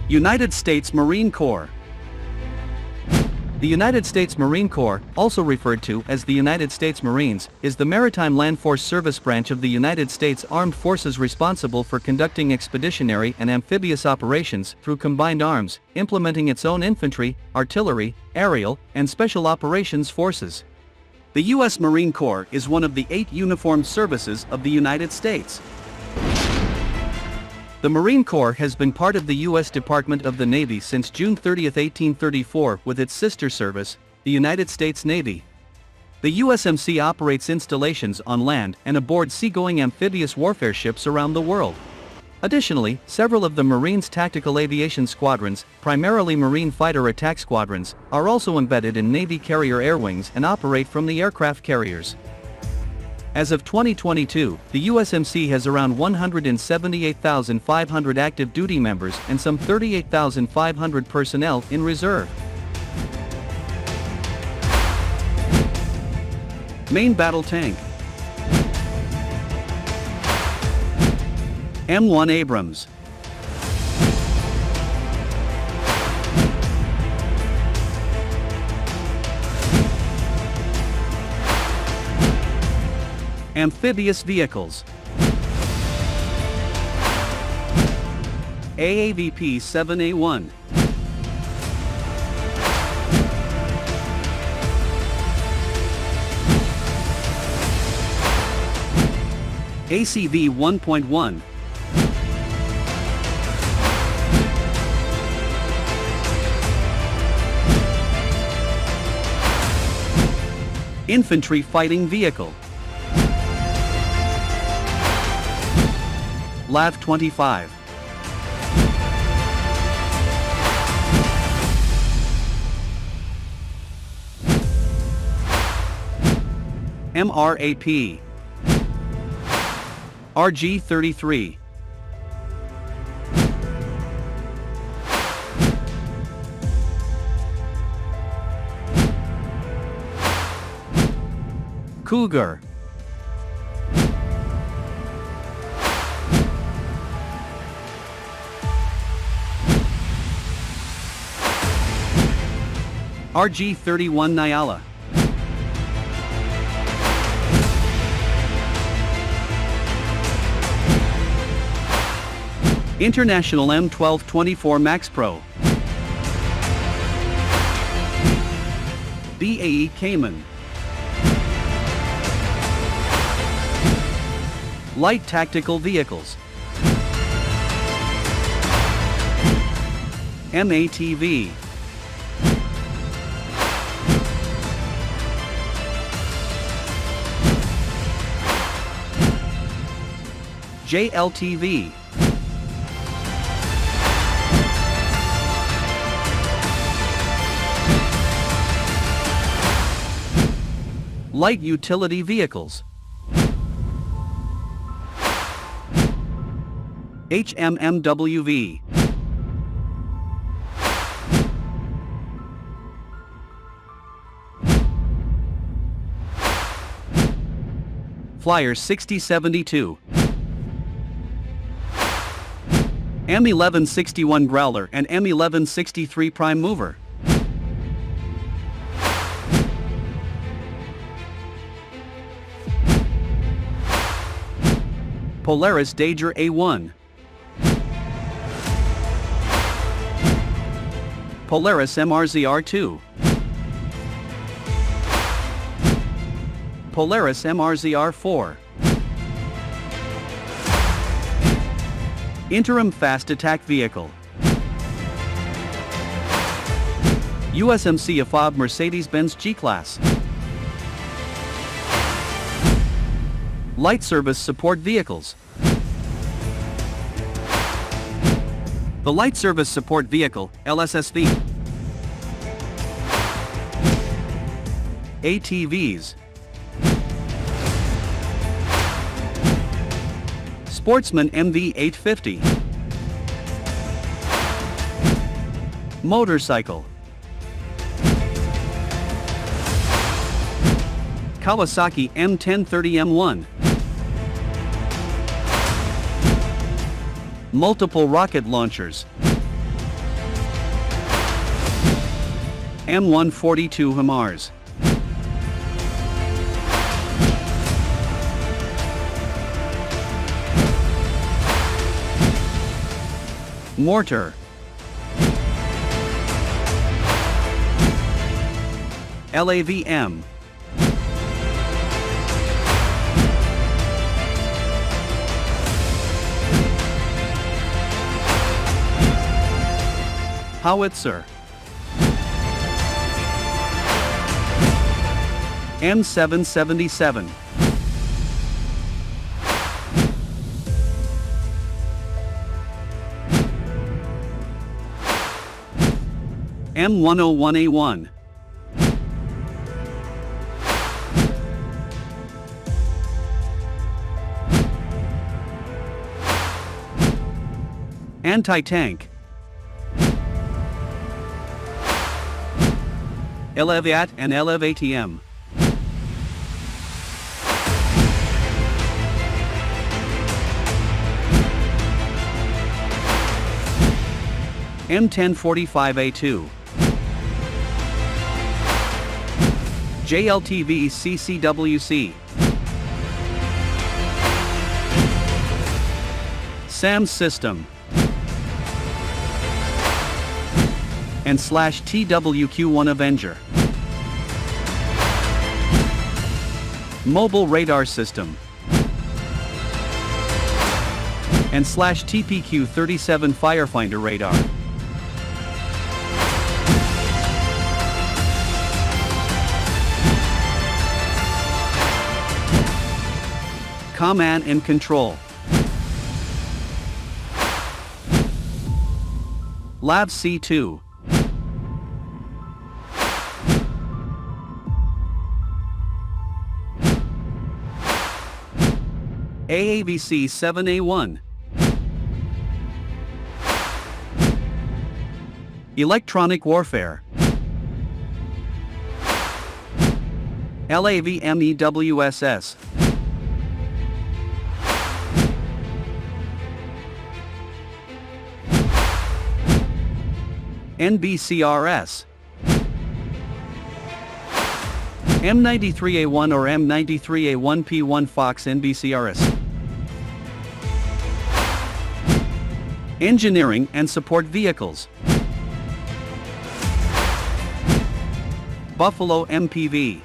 United States Marine Corps. The United States Marine Corps, also referred to as the United States Marines, is the maritime land force service branch of the United States Armed Forces responsible for conducting expeditionary and amphibious operations through combined arms, implementing its own infantry, artillery, aerial, and special operations forces. The U.S. Marine Corps is one of the 8 uniformed services of the United States. The Marine Corps has been part of the U.S. Department of the Navy since June 30, 1834, with its sister service, the United States Navy. The USMC operates installations on land and aboard seagoing amphibious warfare ships around the world. Additionally, several of the Marines' tactical aviation squadrons, primarily Marine fighter attack squadrons, are also embedded in Navy carrier air wings and operate from the aircraft carriers. As of 2022, the USMC has around 178,500 active duty members and some 38,500 personnel in reserve. Main battle tank: M1 Abrams. Amphibious Vehicles: AAVP-7A1. ACV 1.1. Infantry Fighting Vehicle: LAV-25. MRAP. RG-33. Cougar. RG-31 Nyala. International M1224 MaxxPro. BAE Cayman. Light Tactical Vehicles: MATV. JLTV. Light Utility Vehicles: HMMWV. Flyer 6072. M1161 Growler and M1163 Prime Mover. Polaris Dager A1. Polaris MRZR2. Polaris MRZR4. Interim Fast Attack Vehicle. USMC AFOB Mercedes-Benz G-Class. Light Service Support Vehicles. The Light Service Support Vehicle, LSSV. ATVs. Sportsman MV-850. Motorcycle. Kawasaki M1030M1. Multiple rocket launchers. M142 HIMARS. Mortar. LAVM. Howitzer. M777. M101A1. Anti-tank. LAVAT and LAVATM. M1045A2. JLTV CCWC. SAM system. And /TWQ-1 Avenger. Mobile radar system. And /TPQ-37 Firefinder radar. Command and Control. Lav C2. AAVC 7A1. Electronic Warfare. LAVMEWSS. NBCRS. M93A1 or M93A1P1 Fox NBCRS. Engineering and Support Vehicles. Buffalo MPV.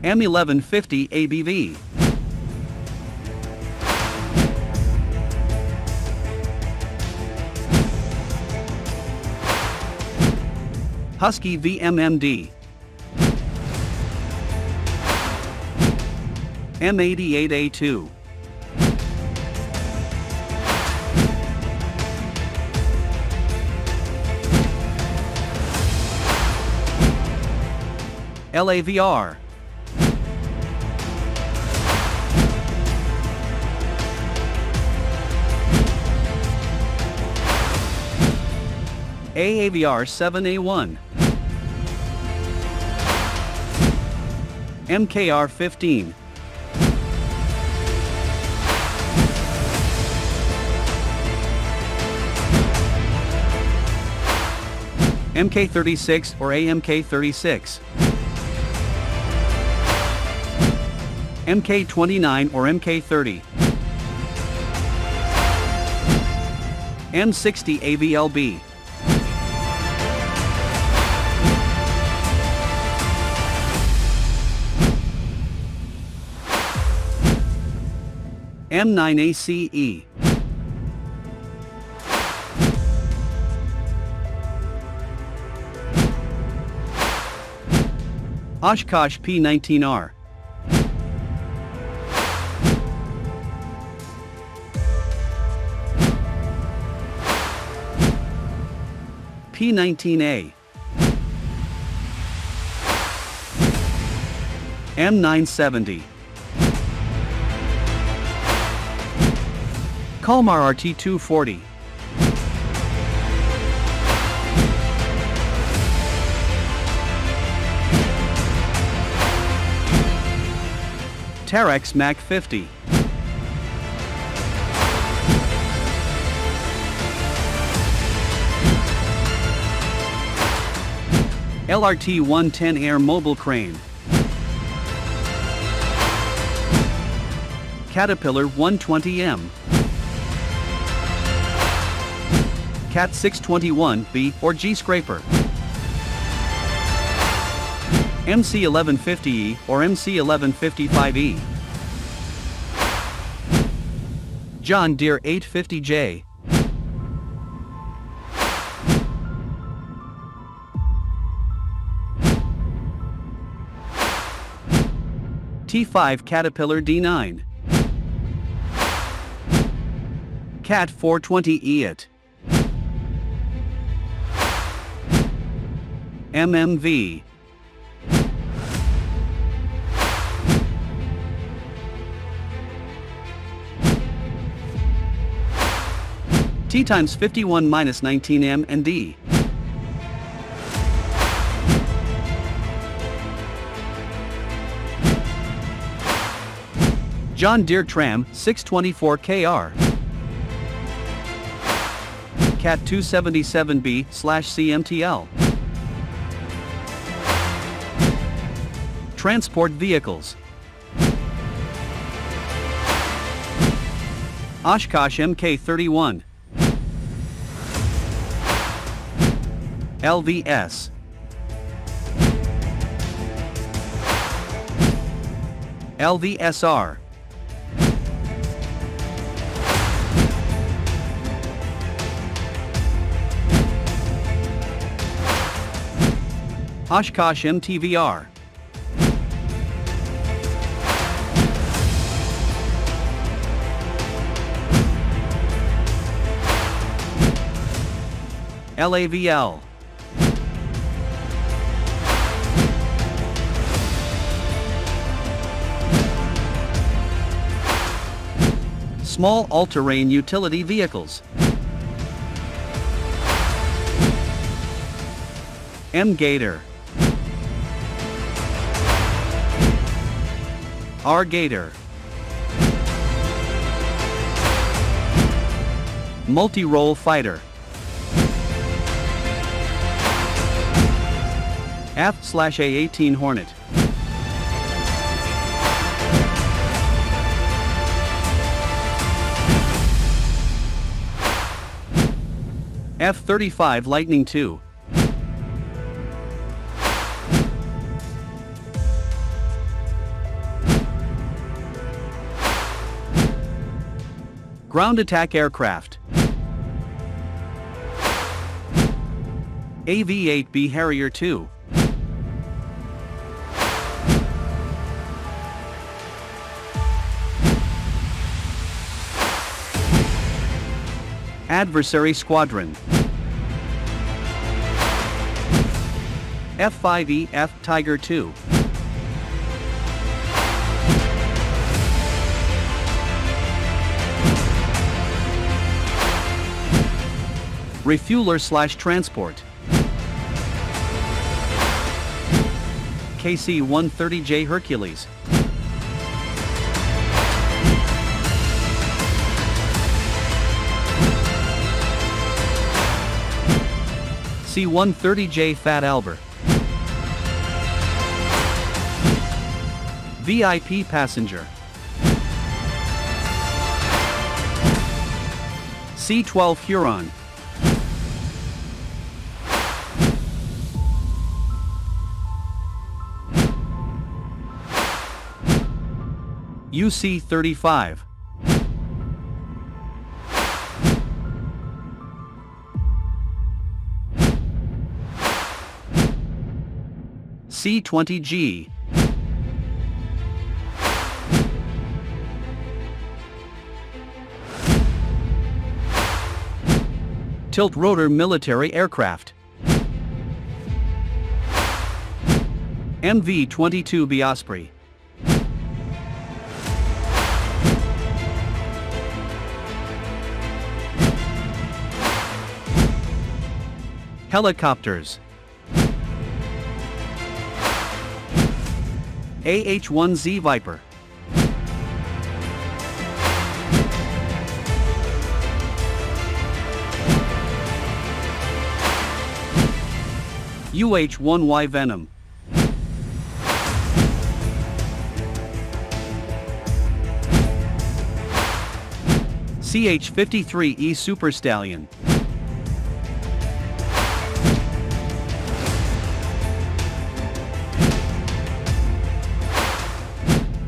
M1150 ABV. Husky VMMD. M88A2. LAVR. AAVR 7A1. MKR 15. MK36 or AMK36. MK29 or MK30. M60 AVLB. M9ACE. Oshkosh P19R. P19A. M970. Kalmar RT240. Terex Mach 50. LRT 110 Air Mobile Crane. Caterpillar 120M. Cat 621B or G Scraper. MC 1150E or MC 1155E. John Deere 850J. T5 Caterpillar D9. Cat 420E it. MMV. T times 51 minus 19M and D. John Deere Tram 624KR. Cat 277B/CMTL. Transport Vehicles. Oshkosh MK31. LVS. LVSR. Oshkosh MTVR. LAVL. Small all-terrain utility vehicles. M-Gator. R-Gator. Multirole Fighter. F/A-18 Hornet. F-35 Lightning II. Ground attack aircraft. AV-8B Harrier II. Adversary Squadron. F-5E F Tiger II. Refueler Transport. KC-130J Hercules. C-130J Fat Albert. VIP Passenger. C-12 Huron. UC-35. C-20G. Tiltrotor military aircraft. MV-22B Osprey. Helicopters. AH-1Z Viper. UH-1Y Venom. CH-53E Super Stallion.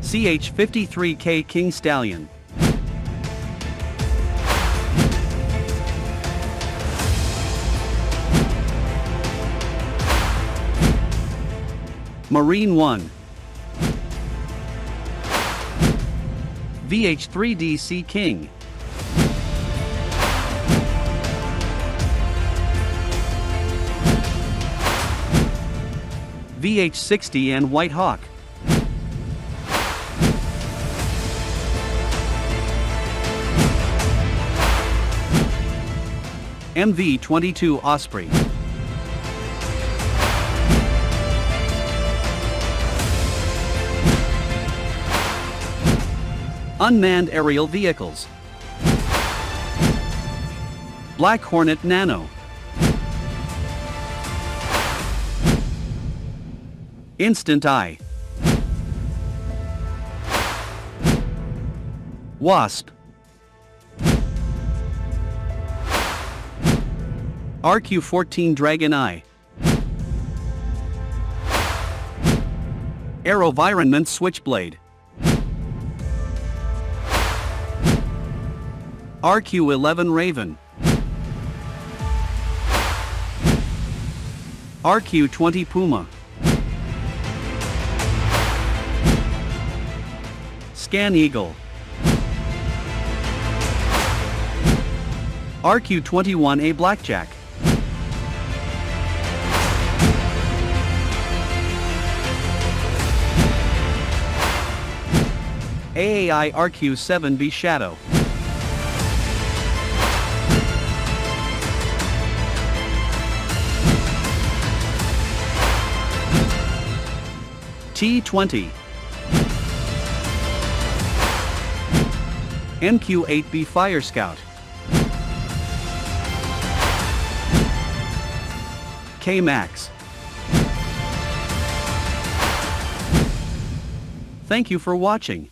CH-53K King Stallion. Marine 1. VH-3DC King. VH-60 and White Hawk. MV-22 Osprey. Unmanned Aerial Vehicles. Black Hornet Nano. Instant Eye. Wasp. RQ-14 Dragon Eye. AeroVironment Switchblade. RQ-11 Raven. RQ-20 Puma. Scan Eagle. RQ-21A Blackjack. AAI RQ-7B Shadow. T-20. MQ-8B Fire Scout. K-Max. Thank you for watching.